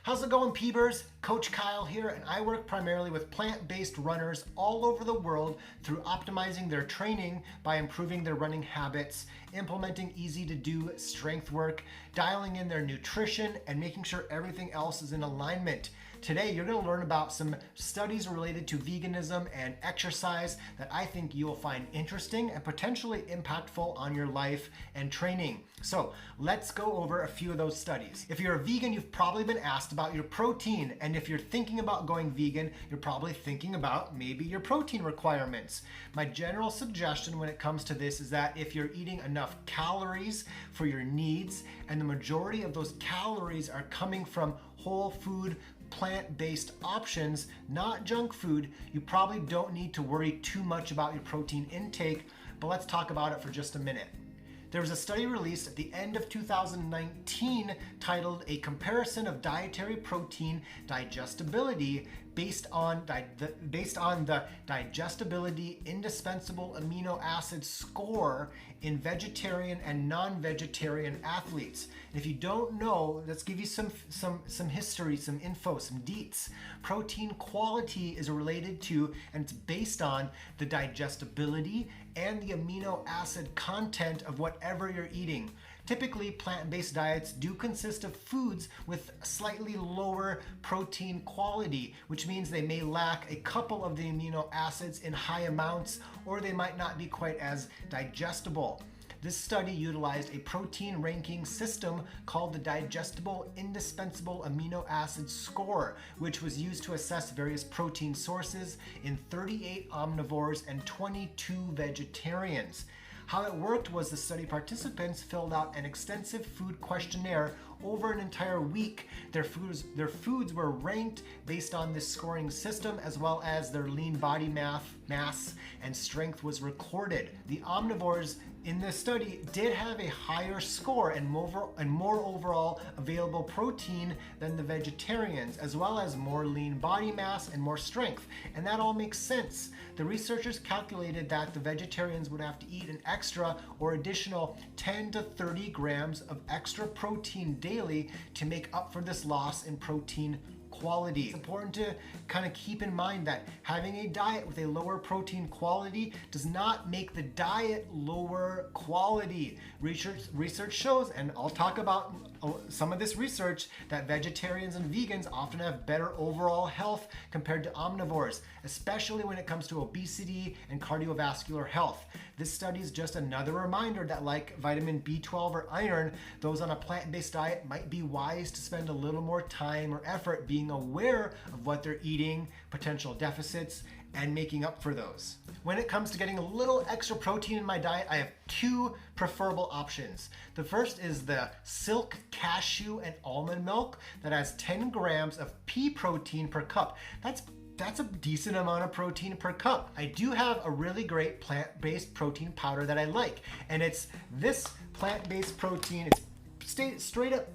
How's it going, Peebers? Coach Kyle here, and I work primarily with plant-based runners all over the world through optimizing their training by improving their running habits, implementing easy-to-do strength work, dialing in their nutrition, and making sure everything else is in alignment. Today, you're going to learn about some studies related to veganism and exercise that I think you will find interesting and potentially impactful on your life and training. So let's go over a few of those studies. If you're a vegan, you've probably been asked about your protein. And if you're thinking about going vegan, you're probably thinking about maybe your protein requirements. My general suggestion when it comes to this is that if you're eating enough calories for your needs, and the majority of those calories are coming from whole food, plant-based options, not junk food, you probably don't need to worry too much about your protein intake, but let's talk about it for just a minute. There was a study released at the end of 2019 titled A Comparison of Dietary Protein Digestibility based on the digestibility indispensable amino acid score in vegetarian and non-vegetarian athletes. And if you don't know, let's give you some history, some info, some deets. Protein quality is related to, and it's based on, the digestibility and the amino acid content of whatever you're eating. Typically, plant-based diets do consist of foods with slightly lower protein quality, which means they may lack a couple of the amino acids in high amounts, or they might not be quite as digestible. This study utilized a protein ranking system called the Digestible Indispensable Amino Acid Score, which was used to assess various protein sources in 38 omnivores and 22 vegetarians. How it worked was the study participants filled out an extensive food questionnaire over an entire week. Their foods were ranked based on this scoring system, as well as their lean body mass and strength was recorded. The omnivores in this study did have a higher score and more overall available protein than the vegetarians, as well as more lean body mass and more strength. And that all makes sense. The researchers calculated that the vegetarians would have to eat an extra or additional 10 to 30 grams of extra protein daily to make up for this loss in protein quality. It's important to kind of keep in mind that having a diet with a lower protein quality does not make the diet lower quality. Research shows, and I'll talk about some of this research, that vegetarians and vegans often have better overall health compared to omnivores, especially when it comes to obesity and cardiovascular health. This study is just another reminder that, like vitamin B12 or iron, those on a plant-based diet might be wise to spend a little more time or effort being aware of what they're eating, potential deficits, and making up for those. When it comes to getting a little extra protein in my diet, I have two preferable options. The first is the Silk Cashew and Almond Milk that has 10 grams of pea protein per cup. That's a decent amount of protein per cup. I do have a really great plant-based protein powder that I like, and it's this plant-based protein. It's straight up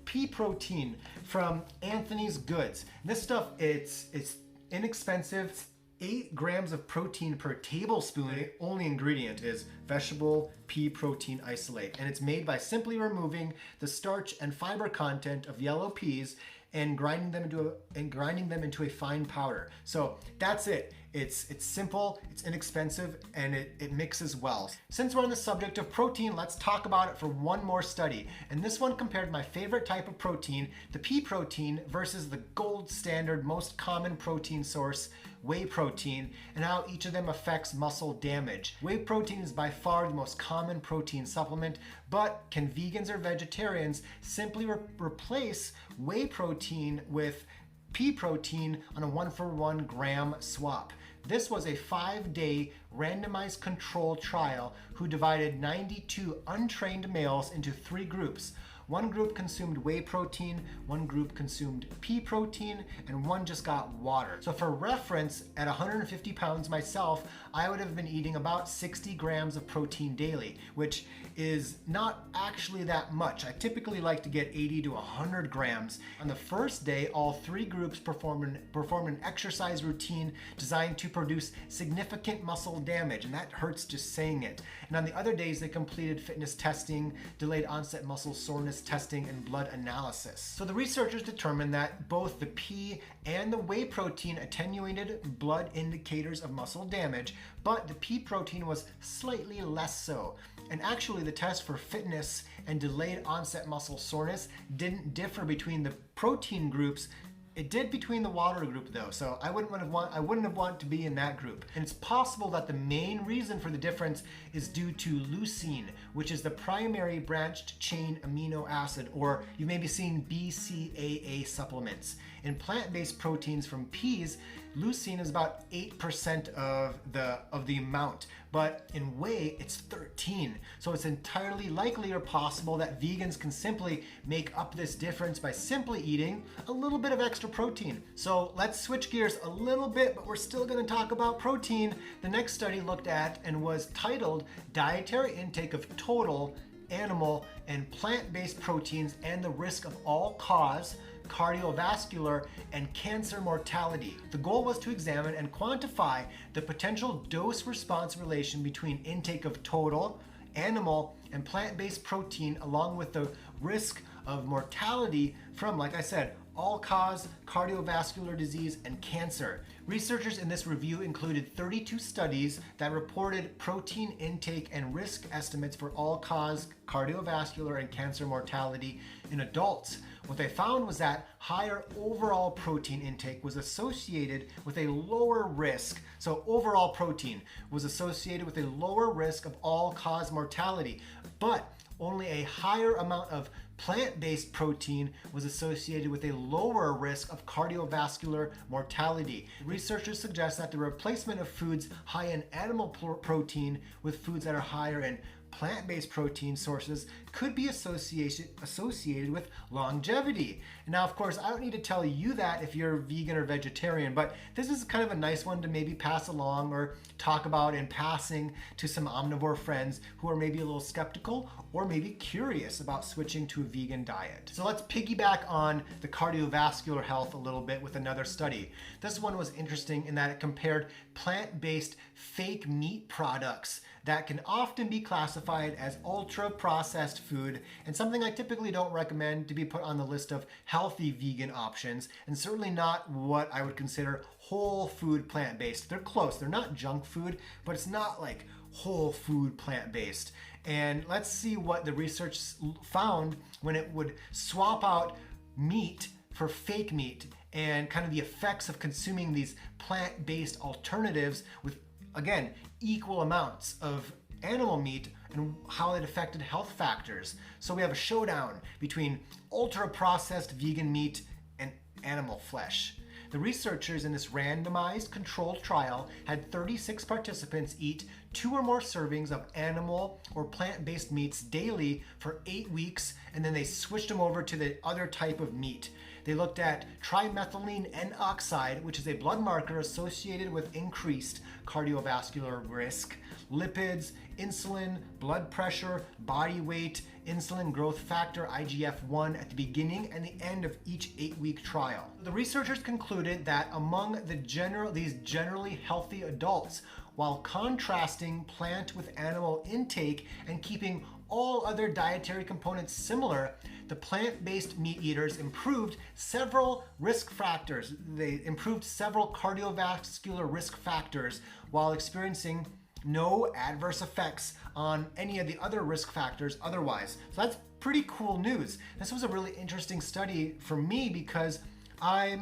pea protein from Anthony's Goods. This stuff, it's inexpensive. 8 grams of protein per tablespoon. The only ingredient is vegetable pea protein isolate, and it's made by simply removing the starch and fiber content of yellow peas and grinding them into a fine powder. So that's it. It's simple, it's inexpensive, and it mixes well. Since we're on the subject of protein, let's talk about it for one more study. And this one compared my favorite type of protein, the pea protein, versus the gold standard, most common protein source, whey protein, and how each of them affects muscle damage. Whey protein is by far the most common protein supplement, but can vegans or vegetarians simply replace whey protein with pea protein on a 1-for-1 gram swap? This was a 5-day randomized control trial who divided 92 untrained males into 3 groups. One group consumed whey protein, one group consumed pea protein, and one just got water. So for reference, at 150 pounds myself, I would have been eating about 60 grams of protein daily, which is not actually that much. I typically like to get 80 to 100 grams. On the first day, all 3 groups performed an exercise routine designed to produce significant muscle damage, and that hurts just saying it. And on the other days, they completed fitness testing, delayed onset muscle soreness evidence testing and blood analysis. So the researchers determined that both the pea and the whey protein attenuated blood indicators of muscle damage, but the pea protein was slightly less so. And actually the test for fitness and delayed onset muscle soreness didn't differ between the protein groups. It did between the water group though, so I wouldn't have wanted to be in that group. And it's possible that the main reason for the difference is due to leucine, which is the primary branched chain amino acid, or you may be seeing BCAA supplements. In plant-based proteins from peas, leucine is about 8% of the amount, but in whey it's 13. So it's entirely likely or possible that vegans can simply make up this difference by simply eating a little bit of extra protein. So let's switch gears a little bit, but we're still going to talk about protein. The next study looked at and was titled Dietary Intake of Total Animal and Plant-Based Proteins and the Risk of All-Cause Cardiovascular and Cancer Mortality. The goal was to examine and quantify the potential dose-response relation between intake of total, animal, and plant-based protein, along with the risk of mortality from, like I said, all-cause cardiovascular disease and cancer. Researchers in this review included 32 studies that reported protein intake and risk estimates for all-cause cardiovascular and cancer mortality in adults. What they found was that higher overall protein intake was associated with a lower risk. So overall protein was associated with a lower risk of all-cause mortality, but only a higher amount of plant-based protein was associated with a lower risk of cardiovascular mortality. Researchers suggest that the replacement of foods high in animal protein with foods that are higher in plant-based protein sources could be associated with longevity. Now, of course, I don't need to tell you that if you're vegan or vegetarian, but this is kind of a nice one to maybe pass along or talk about in passing to some omnivore friends who are maybe a little skeptical or maybe curious about switching to a vegan diet. So let's piggyback on the cardiovascular health a little bit with another study. This one was interesting in that it compared plant-based fake meat products that can often be classified as ultra-processed food, and something I typically don't recommend to be put on the list of healthy vegan options, and certainly not what I would consider whole food plant-based. They're close, they're not junk food, but it's not like whole food plant-based. And let's see what the research found when it would swap out meat for fake meat and kind of the effects of consuming these plant-based alternatives with, again, equal amounts of animal meat and how it affected health factors. So we have a showdown between ultra-processed vegan meat and animal flesh. The researchers in this randomized controlled trial had 36 participants eat 2 or more servings of animal or plant-based meats daily for 8 weeks, and then they switched them over to the other type of meat. They looked at trimethylene N-oxide, which is a blood marker associated with increased cardiovascular risk, lipids, insulin, blood pressure, body weight, insulin growth factor, IGF-1, at the beginning and the end of each 8-week trial. The researchers concluded that among these generally healthy adults, while contrasting plant with animal intake and keeping all other dietary components similar, the plant-based meat eaters improved several risk factors. They improved several cardiovascular risk factors while experiencing no adverse effects on any of the other risk factors otherwise. So that's pretty cool news. This was a really interesting study for me because I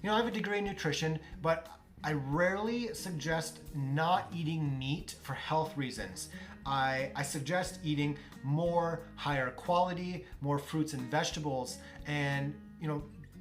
have a degree in nutrition, but I rarely suggest not eating meat for health reasons. I suggest eating more higher quality, more fruits and vegetables, and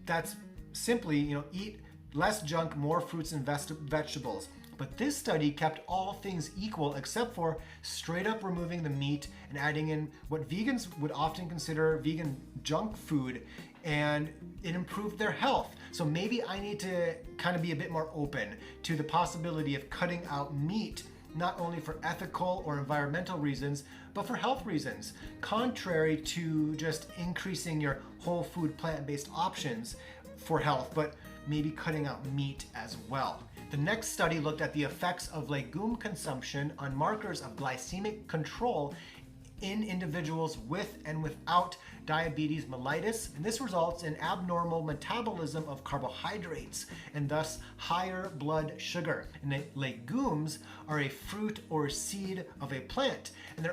that's simply eat less junk, more fruits and vegetables. But this study kept all things equal except for straight up removing the meat and adding in what vegans would often consider vegan junk food, and it improved their health. So maybe I need to kind of be a bit more open to the possibility of cutting out meat, not only for ethical or environmental reasons, but for health reasons, contrary to just increasing your whole food plant-based options for health, but maybe cutting out meat as well. The next study looked at the effects of legume consumption on markers of glycemic control in individuals with and without diabetes mellitus, and this results in abnormal metabolism of carbohydrates and thus higher blood sugar. And legumes are a fruit or seed of a plant, and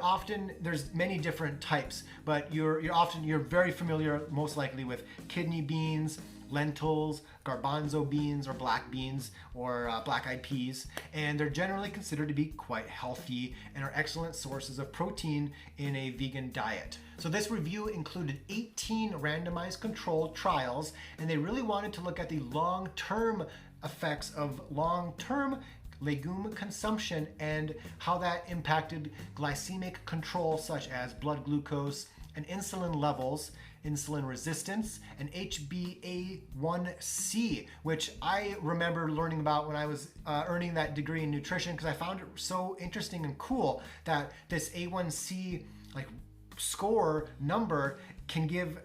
there's many different types, but you're very familiar most likely with kidney beans, lentils, garbanzo beans or black beans or black-eyed peas, and they're generally considered to be quite healthy and are excellent sources of protein in a vegan diet. So this review included 18 randomized controlled trials, and they really wanted to look at the long-term effects of long-term legume consumption and how that impacted glycemic control, such as blood glucose and insulin levels, insulin resistance, and HbA1c, which I remember learning about when I was earning that degree in nutrition, because I found it so interesting and cool that this A1c score number can give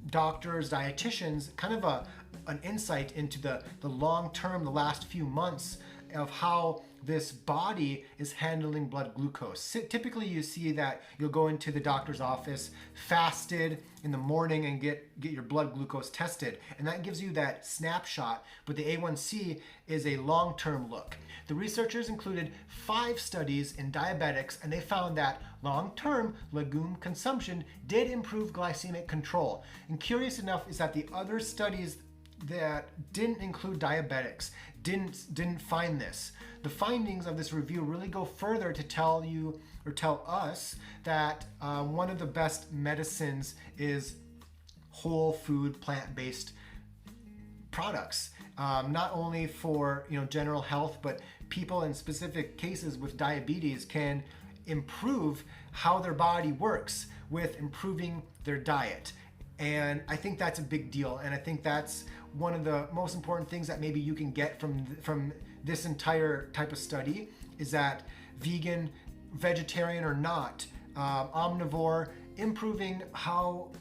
doctors, dietitians kind of an insight into the long term, the last few months of how this body is handling blood glucose. Typically you see that you'll go into the doctor's office fasted in the morning and get your blood glucose tested, and that gives you that snapshot, but the A1C is a long-term look. The researchers included 5 studies in diabetics, and they found that long-term legume consumption did improve glycemic control. And curious enough is that the other studies that didn't include diabetics didn't find this. The findings of this review really go further to tell you or tell us that one of the best medicines is whole food, plant-based products. Not only for general health, but people in specific cases with diabetes can improve how their body works with improving their diet. And I think that's a big deal, and I think that's one of the most important things that maybe you can get from this entire type of study, is that vegan, vegetarian or not, omnivore, improving how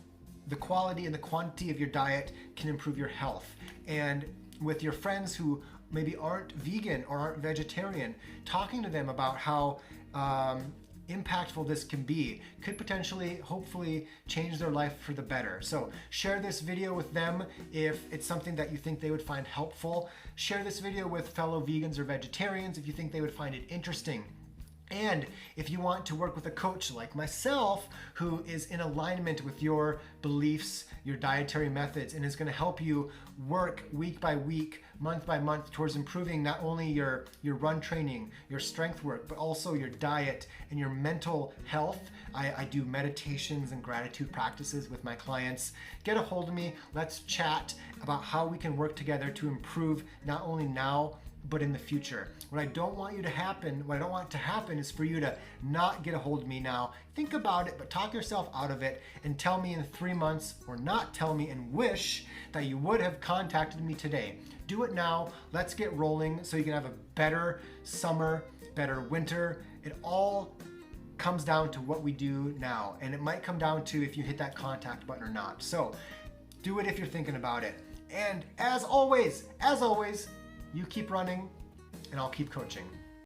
the quality and the quantity of your diet can improve your health. And with your friends who maybe aren't vegan or aren't vegetarian, talking to them about how impactful this can be could potentially, hopefully, change their life for the better. So share this video with them if it's something that you think they would find helpful. Share this video with fellow vegans or vegetarians if you think they would find it interesting. And if you want to work with a coach like myself who is in alignment with your beliefs, your dietary methods, and is going to help you work week by week, month by month towards improving not only your run training, your strength work, but also your diet and your mental health. I do meditations and gratitude practices with my clients. Get a hold of me. Let's chat about how we can work together to improve not only now, but in the future. What I don't want to happen is for you to not get a hold of me now. Think about it, but talk yourself out of it and tell me in 3 months, or not tell me and wish that you would have contacted me today. Do it now. Let's get rolling so you can have a better summer, better winter. It all comes down to what we do now, and it might come down to if you hit that contact button or not. So do it if you're thinking about it. And as always, you keep running and I'll keep coaching.